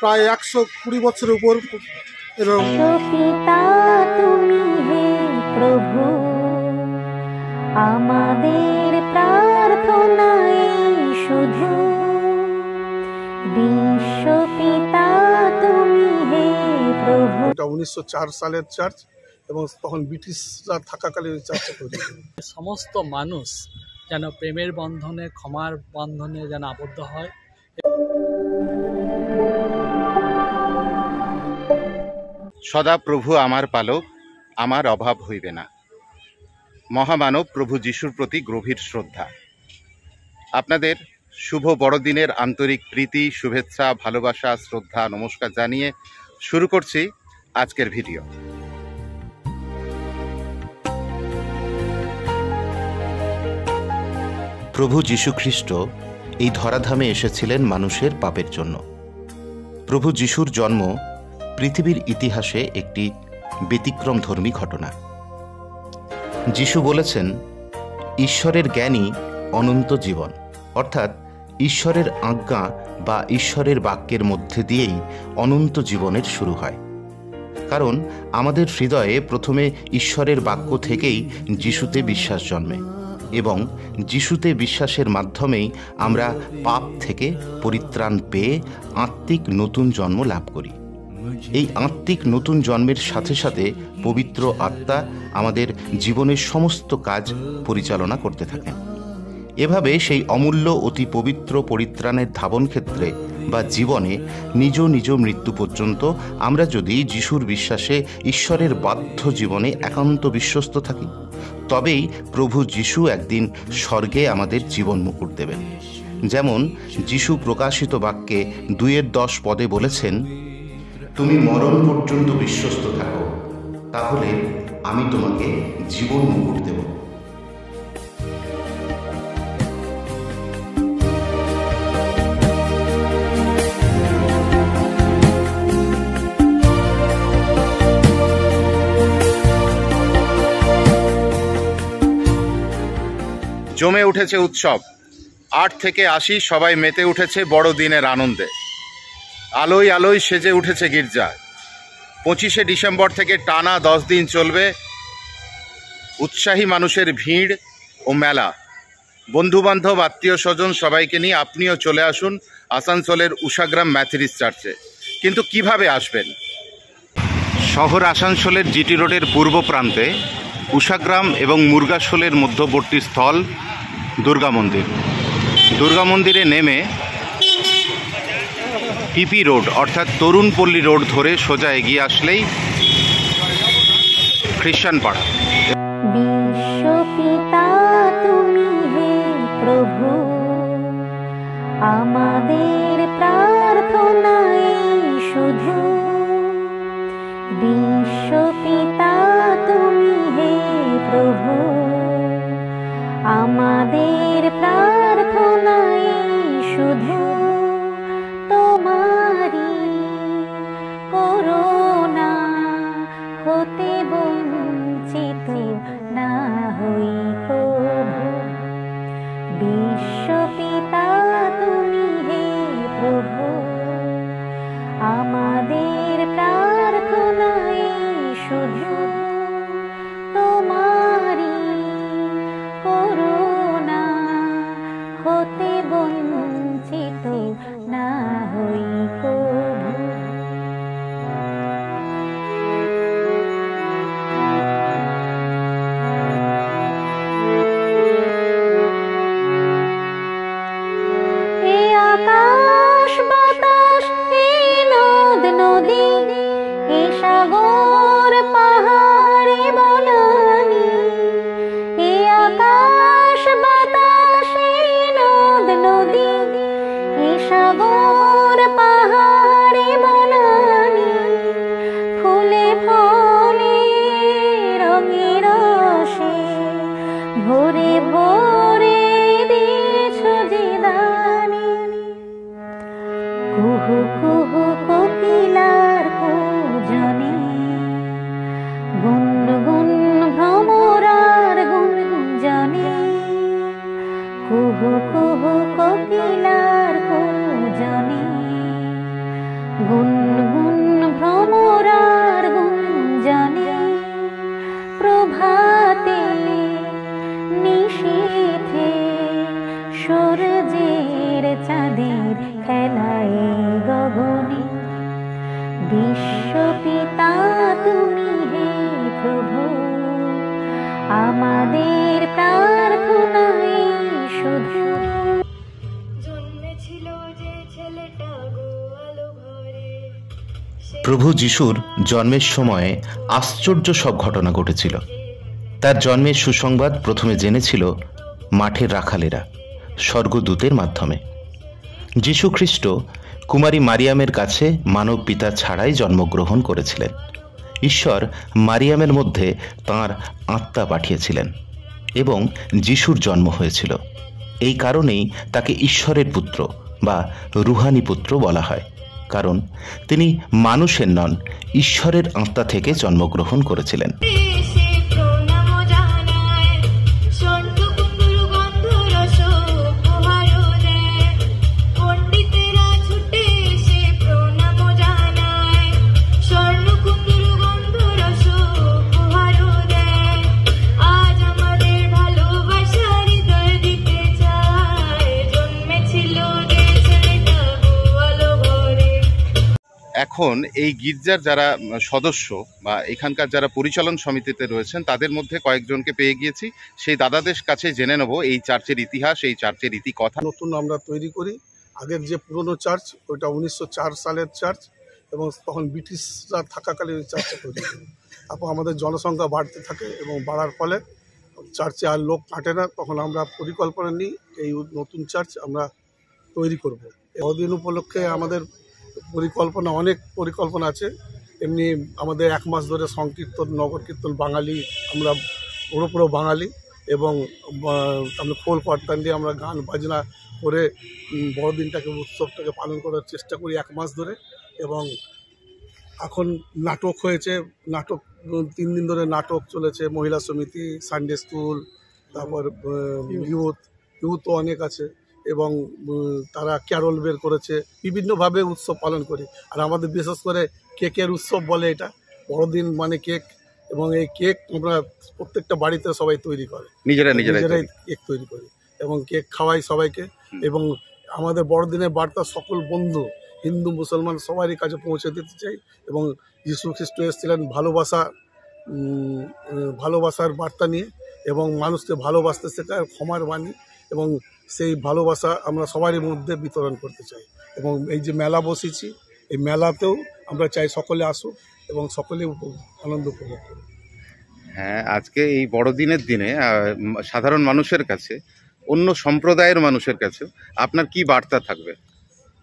প্রায় 120 বছরের উপর। এবং পিতা তুমি হে প্রভু, আমাদের প্রার্থনা এই শুধু, বিশ্ব পিতা তুমি হে প্রভু। এটা 1904 সালের চার্চ এবং তখন ব্রিটিশরা থাকাকালীন চার্চটা তৈরি। সমস্ত মানুষ যেন প্রেমের বন্ধনে, ক্ষমার বন্ধনে যেন আবদ্ধ হয়। সদা প্রভু আমার পালক, আমার অভাব হইবে না। মহামানব প্রভু যিশুর প্রতি গভীর শ্রদ্ধা। আপনাদের শুভ বড়দিনের আন্তরিক প্রীতি, শুভেচ্ছা, ভালোবাসা, শ্রদ্ধা, নমস্কার জানিয়ে শুরু করছি আজকের ভিডিও। প্রভু যীশু খ্রিস্ট এই ধরাধামে এসেছিলেন মানুষের পাপের জন্য। প্রভু যিশুর জন্ম পৃথিবীর ইতিহাসে একটি ব্যতিক্রমধর্মী ঘটনা। যিশু বলেছেন, ঈশ্বরের জ্ঞানই অনন্ত জীবন, অর্থাৎ ঈশ্বরের আজ্ঞা বা ঈশ্বরের বাক্যের মধ্যে দিয়েই অনন্ত জীবনের শুরু হয়। কারণ আমাদের হৃদয়ে প্রথমে ঈশ্বরের বাক্য থেকেই যিশুতে বিশ্বাস জন্মে এবং যিশুতে বিশ্বাসের মাধ্যমেই আমরা পাপ থেকে পরিত্রাণ পেয়ে আত্মিক নতুন জন্ম লাভ করি। এই আত্মিক নতুন জন্মের সাথে সাথে পবিত্র আত্মা আমাদের জীবনের সমস্ত কাজ পরিচালনা করতে থাকেন। এভাবে সেই অমূল্য অতি পবিত্র পরিত্রাণের ধাবন ক্ষেত্রে বা জীবনে নিজ নিজ মৃত্যু পর্যন্ত আমরা যদি যিশুর বিশ্বাসে ঈশ্বরের বাধ্য জীবনে একান্ত বিশ্বস্ত থাকি, তবেই প্রভু যিশু একদিন স্বর্গে আমাদের জীবন মুকুট দেবেন। যেমন যিশু প্রকাশিত বাক্যে 2:10 পদে বলেছেন, তুমি মরণ পর্যন্ত বিশ্বস্ত থাকো, তাহলে আমি তোমাকে জীবন মুকুট দেব। জমে উঠেছে উৎসব। 8 থেকে 80 সবাই মেতে উঠেছে বড়দিনের আনন্দে। আলোয় আলোয় সেজে উঠেছে গির্জা। 25শে ডিসেম্বর থেকে টানা 10 দিন চলবে উৎসাহী মানুষের ভিড় ও মেলা। বন্ধুবান্ধব, আত্মীয় স্বজন সবাইকে নিয়ে আপনিও চলে আসুন আসানসোলের উষাগ্রাম ম্যাথরিস চার্চে। কিন্তু কিভাবে আসবেন? শহর আসানসোলের জিটি রোডের পূর্ব প্রান্তে উষাগ্রাম এবং মুরগাশোলের মধ্যবর্তী স্থল দুর্গা মন্দির। দুর্গা মন্দিরে নেমে পিপি রোড অর্থাৎ তরুণপল্লী রোড ধরে সোজা এগিয়ে আসলেই খ্রিস্টান পাড়া। বিশ্ব পিতা তুমি হে প্রভু, আমাদের প্রার্থনা এই শুধু, বিশ্ব পিতা তুমি হে প্রভু, আমাদের প্রার্থনা এই শুধু, তোমারি করুণা হতে বঞ্চিত না হই প্রভু। বিশ্ব পিতা তুমি হে প্রভু, আমাদের প্রার্থনা এই শুধু, তোমারি করুণা হতে বঞ্চিত না হই প্রভু। এ আকাশ বাতাস, এ নদ নদী, এ সাগর পাহাড়ে বনানী, এ আকাশ বাতাস, এ নদ নদী, এ সাগর পাহাড়ে বনানী, ফুলে ফলে রঙে রসে ভরে ভরে দিয়েছ যে দানি। কুহু কুহু কোকিলার কুজনে, গুনগুন ভ্রমরার গুঞ্জনে, কুহু কুহু কোকিলার কুজনে, প্রভু যিশুর জন্মের সময়ে আশ্চর্য সব ঘটনা ঘটেছিল। তার জন্মের সুসংবাদ প্রথমে জেনেছিল মাঠের রাখালেরা স্বর্গদূতের মাধ্যমে। যিশু খ্রিস্ট কুমারী মারিয়ামের কাছে মানব পিতা ছাড়াই জন্মগ্রহণ করেছিলেন। ঈশ্বর মারিয়ামের মধ্যে তাঁর আত্মা পাঠিয়েছিলেন এবং যিশুর জন্ম হয়েছিল। এই কারণেই তাকে ঈশ্বরের পুত্র বা রুহানি পুত্র বলা হয়, কারণ তিনি মানুষের নন, ঈশ্বরের আত্মা থেকে জন্মগ্রহণ করেছিলেন। এখন এই গির্জার যারা সদস্য বা এখানকার যারা পরিচালন সমিতিতে রয়েছেন তাদের মধ্যে কয়েকজনকে পেয়ে গিয়েছি। সেই দাদাদের কাছে জেনে নেব এই চার্চের ইতিহাস, এই চার্চের ইতিকথা। নতুন আমরা তৈরি করি। আগের যে পুরনো চার্চ ওইটা 1904 সালের চার্চ, এবং তখন ব্রিটিশরা থাকাকালীন ওই চার্চটা তৈরি করি। তারপর আমাদের জনসংখ্যা বাড়তে থাকে এবং বাড়ার ফলে চার্চে আর লোক কাটে না, তখন আমরা পরিকল্পনা নিই এই নতুন চার্চ আমরা তৈরি করব। বড়দিন উপলক্ষে আমাদের অনেক পরিকল্পনা আছে। এমনি আমাদের 1 মাস ধরে সংকীর্তন, নগর কীর্তন, বাঙালি আমরা পুরো বাঙালি, এবং আমরা খোল কর্তান দিয়ে আমরা গান বাজনা করে বড়দিনটাকে, উৎসবটাকে পালন করার চেষ্টা করি 1 মাস ধরে। এবং এখন নাটক হয়েছে, 3 দিন ধরে নাটক চলেছে। মহিলা সমিতি, সানডে স্কুল, তারপর ইউথও অনেক আছে, এবং তারা ক্যারল বের করেছে। বিভিন্নভাবে উৎসব পালন করি। আর আমাদের বিশেষ করে কেকের উৎসব বলে এটা। বড়দিন মানে কেক, এবং এই কেক আমরা প্রত্যেকটা বাড়িতে সবাই তৈরি করে, নিজেরাই কেক তৈরি করি এবং কেক খাওয়াই সবাইকে। এবং আমাদের বড়দিনের বার্তা সকল বন্ধু, হিন্দু মুসলমান সবারই কাছে পৌঁছে দিতে চাই। এবং যীশু খ্রিস্ট এসেছিলেন ভালোবাসার বার্তা নিয়ে, এবং মানুষকে ভালোবাসতে শেখায়, ক্ষমার বাণী, এবং সেই ভালোবাসা আমরা সবারই মধ্যে বিতরণ করতে চাই। এবং এই যে মেলা বসেছি, এই মেলাতেও আমরা চাই সকলে আসুক এবং সকলে আনন্দ উপভোগ করুক। হ্যাঁ, আজকে এই বড়দিনের দিনে সাধারণ মানুষের কাছে, অন্য সম্প্রদায়ের মানুষের কাছে আপনার কি বার্তা থাকবে?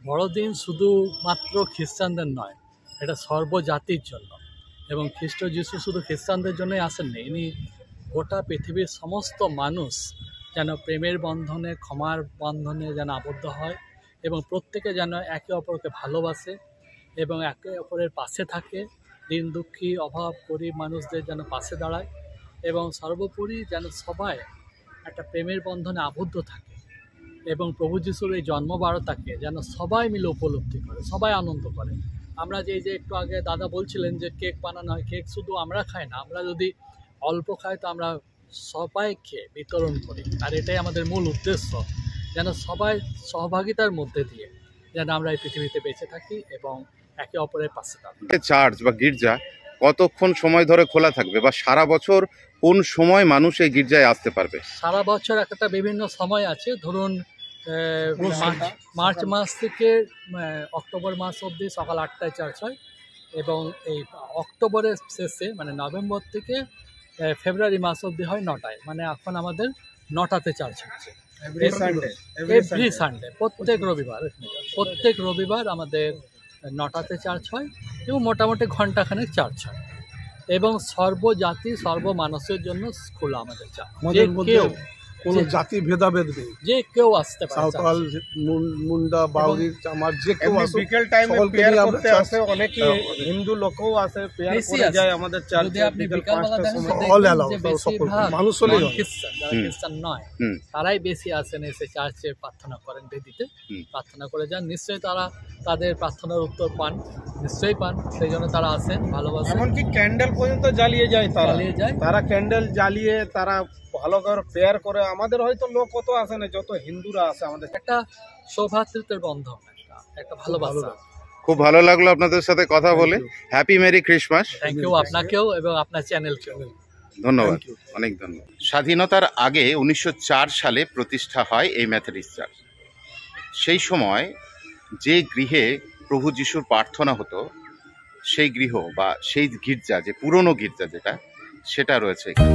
বড়দিন শুধুমাত্র খ্রিস্টানদের নয়, এটা সর্বজাতির জন্য। এবং খ্রিস্ট যিশু শুধু খ্রিস্টানদের জন্যই আসেননি, ইনি গোটা পৃথিবীর সমস্ত মানুষ যেন প্রেমের বন্ধনে, ক্ষমার বন্ধনে যেন আবদ্ধ হয়, এবং প্রত্যেকে যেন একে অপরকে ভালোবাসে এবং একে অপরের পাশে থাকে। দিন দুঃখী, অভাব, গরিব মানুষদের যেন পাশে দাঁড়ায়, এবং সর্বোপরি যেন সবাই একটা প্রেমের বন্ধনে আবদ্ধ থাকে। এবং প্রভু যিশুর এই জন্মবারতাকে যেন সবাই মিলে উপলব্ধি করে, সবাই আনন্দ করে। আমরা যে একটু আগে দাদা বলছিলেন যে কেক বানানো হয়, কেক শুধু আমরা খাই না, আমরা যদি অল্প খাই তো আমরা সবাইকে বিতরণ করি। আর এটাই আমাদের মূল উদ্দেশ্য, যেন সবাই সহভাগিতার মধ্যে দিয়ে যেন আমরা এই পৃথিবীতে বেঁচে থাকি এবং একে অপরের পাশে থাকি। চার্চ বা গির্জা কতক্ষণ সময় ধরে খোলা থাকবে, বা সারা বছর কোন সময় মানুষ এই গির্জায় আসতে পারবে? সারা বছর একটা বিভিন্ন সময় আছে। ধরুন মার্চ মাস থেকে অক্টোবর মাস অবধি সকাল 8টায় চার্চ হয়, এবং এই অক্টোবরের শেষে মানে নভেম্বর থেকে ফেব্রুয়ারি মাস অবধি হয় 9টায়। মানে এখন আমাদের 9টাতে চার্চ হচ্ছে এভরি সানডে, প্রত্যেক রবিবার আমাদের 9টাতে চার্চ হয়, এবং মোটামুটি ঘন্টাখানেক চার্চ হয়, এবং সর্বজাতি সর্বমানুষের জন্য খোলা আমাদের চার্চ। কোনো জাতি ভেদাভেদ নেই, যে কেউ আসতে পারে। সাঁওতাল, মুন্ডা, বাউরি, চামার, যে কেউ আসে। বিকেল টাইমে প্রেয়ার করতে আসে, অনেকে হিন্দু লোকও আসে, প্রেয়ার করে যায় আমাদের চার্চে। বিকেল 5টার সময় মানুষ হলেই খ্রিস্টান নয়, তারাই বেশি আসেন, এসে চার্চে প্রার্থনা করেন, বেদিতে প্রার্থনা করে যান। নিশ্চয়ই তারা তাদের প্রার্থনার উত্তর পান, নিশ্চয়ই পান, সেই জন্য তারা আসেন, ভালোবাসেন। এমনকি ক্যান্ডেল পর্যন্ত জ্বালিয়ে যায় তারা ক্যান্ডেল জ্বালিয়ে তারা ভালো করে প্রেয়ার করে। আমাদের হয়তো লোক কত আসে না, যত হিন্দুরা আসে। আমাদের একটা সৌভ্রাতৃত্বের বন্ধন, একটা ভালোবাসা। খুব ভালো লাগলো আপনাদের সাথে কথা বলে। Happy merry Christmas. Thank you আপনাকেও এবং আপনার চ্যানেলকেও ধন্যবাদ, অনেক ধন্যবাদ। স্বাধীনতার আগে 1904 সালে প্রতিষ্ঠা হয় এই মেথডিস্ট চার্চ। সেই সময় যে গৃহে প্রভু যিশুর প্রার্থনা হতো সেই গৃহ বা সেই গির্জা, যে পুরনো গির্জা যেটা, সেটা রয়েছে এখানে।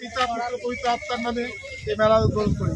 পিতা পুত্র পবিত্র আত্মার নামে এই মেলা উদ্বোধন করি।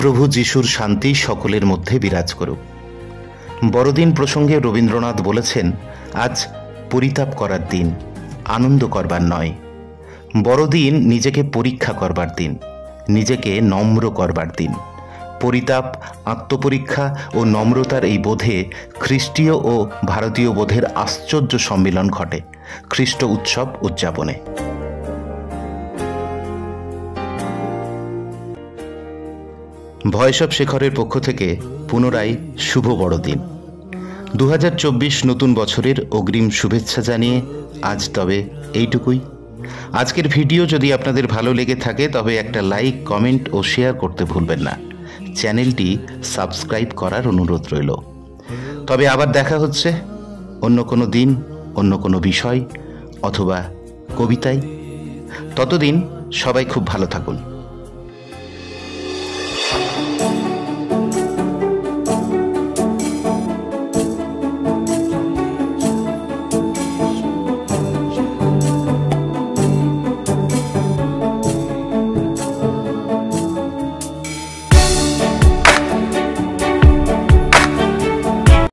প্রভু যিশুর শান্তি সকলের মধ্যে বিরাজ করুক। বড়দিন প্রসঙ্গে রবীন্দ্রনাথ বলেছেন, আজ পরিতাপ করার দিন, আনন্দ করবার নয়। বড়দিন নিজেকে পরীক্ষা করবার দিন, নিজেকে নম্র করবার দিন। পরিতাপ, আত্মপরীক্ষা ও নম্রতার এই বোধে খ্রিস্টীয় ও ভারতীয় বোধের আশ্চর্য সম্মিলন ঘটে খ্রিস্ট উৎসব উদযাপনে। ভয়েস অফ শেখরের পক্ষ থেকে পুনরায় শুভ বড়দিন। 2024 নতুন বছরের অগ্রিম শুভেচ্ছা জানিয়ে আজ তবে এইটুকুই। আজকের ভিডিও যদি আপনাদের ভালো লেগে থাকে তবে একটা লাইক, কমেন্ট ও শেয়ার করতে ভুলবেন না। চ্যানেলটি সাবস্ক্রাইব করার অনুরোধ রইল। তবে আবার দেখা হচ্ছে অন্য কোনো দিন, অন্য কোনো বিষয় অথবা কবিতায়। ততদিন সবাই খুব ভালো থাকুন।